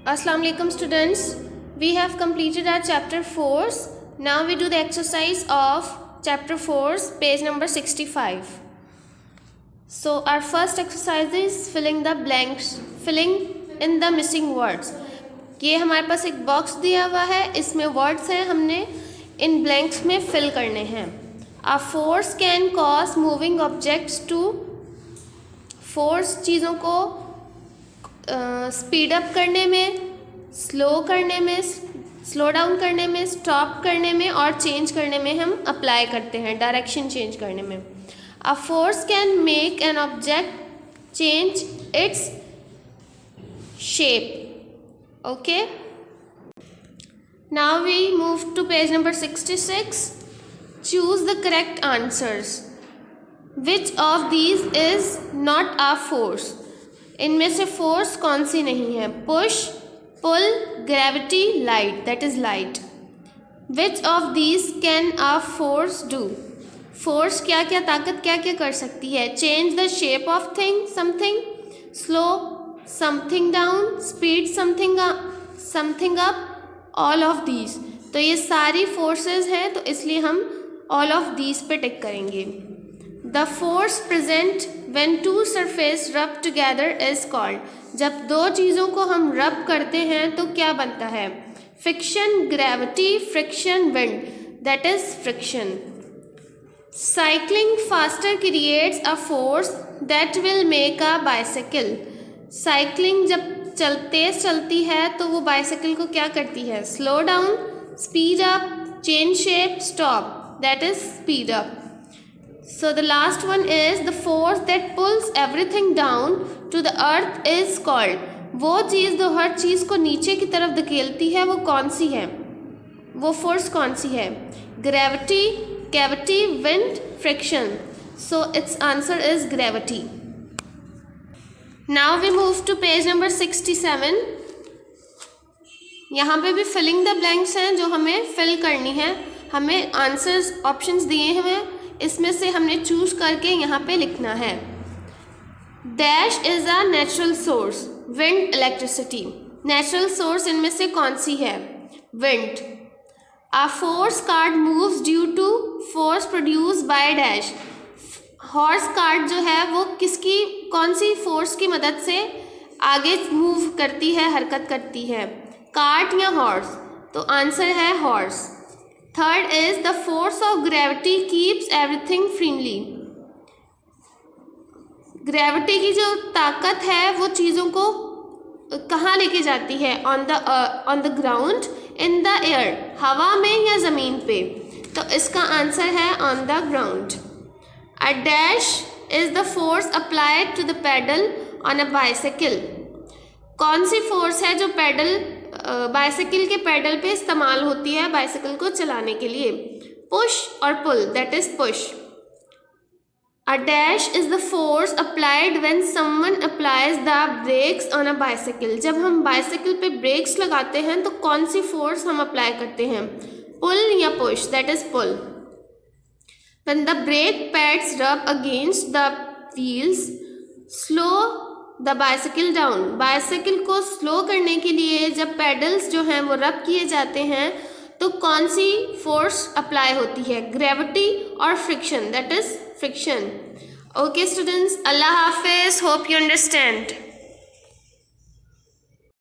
Assalamu alaikum students. We have completed our chapter 4. Now we do the exercise of chapter 4, page number 65. So our first exercise is filling the blanks, filling in the missing words. ये हमारे पास एक box दिया हुआ है, इसमें words हैं, हमने इन blanks में फिल करने हैं. A force can cause moving objects to, force चीज़ों को स्पीड अप करने में, स्लो करने में, स्लो डाउन करने में, स्टॉप करने में और चेंज करने में हम अप्लाई करते हैं, डायरेक्शन चेंज करने में. A force can make an object change its shape. Okay, now we move to page number 66. Choose the correct answers. Which of these is not a force. इनमें से force कौन सी नहीं है? Push, pull, gravity, light. That is light. Which of these can a force do. Force क्या क्या, ताकत क्या क्या कर सकती है? Change the shape of thing, something, slow something down, speed something up, all of these. तो ये सारी फोर्सेस हैं, तो इसलिए हम ऑल ऑफ दीज पे टिक करेंगे. The force present when two surface rub together is called. जब दो चीज़ों को हम रब करते हैं तो क्या बनता है? Friction, gravity, friction, wind. That is friction. Cycling faster creates a force that will make a bicycle. Cycling जब तेज चलती है तो वो बाइसाइकिल को क्या करती है? Slow down, speed up, change shape, stop. That is speed up. So the last one is the force that pulls everything down to the earth is called. वो चीज़ जो हर चीज़ को नीचे की तरफ धकेलती है वो कौन सी है? वो फोर्स कौन सी है? Gravity, cavity, wind, friction. So its answer is gravity. Now we move to page number 67. यहाँ पे भी फिलिंग द ब्लैंक्स हैं जो हमें फिल करनी है. हमें आंसर्स ऑप्शंस दिए हैं, इसमें से हमने चूज करके यहाँ पे लिखना है. Dash is a natural source. Wind, electricity. Natural source इनमें से कौन सी है? Wind. A force cart moves due to force produce by dash. Horse cart जो है वो किसकी, कौन सी फोर्स की मदद से आगे मूव करती है, हरकत करती है? कार्ट या हॉर्स? तो आंसर है horse. Third is the force of gravity keeps everything freely. Gravity की जो ताकत है वो चीज़ों को कहाँ लेके जाती है? On the ground, in the air, हवा में या ज़मीन पे? तो इसका आंसर है on the ground. A dash is the force applied to the pedal on a bicycle. कौन सी फोर्स है जो बाइसाइकिल के पेडल पे इस्तेमाल होती है बाइसाइकिल को चलाने के लिए? पुश और pull. That is push. A dash is the force applied when someone applies the brakes on a bicycle. जब हम बाइसाइकिल पे ब्रेक्स लगाते हैं तो कौन सी फोर्स हम अप्लाई करते हैं? पुल या push? That is pull. When the brake pads rub against the wheels slow the bicycle down. Bicycle को स्लो करने के लिए जब पेडल्स जो हैं वो रब किए जाते हैं तो कौन सी फोर्स अप्लाई होती है? ग्रेविटी और friction. That is friction. Okay students, Allah Hafiz. Hope you understand.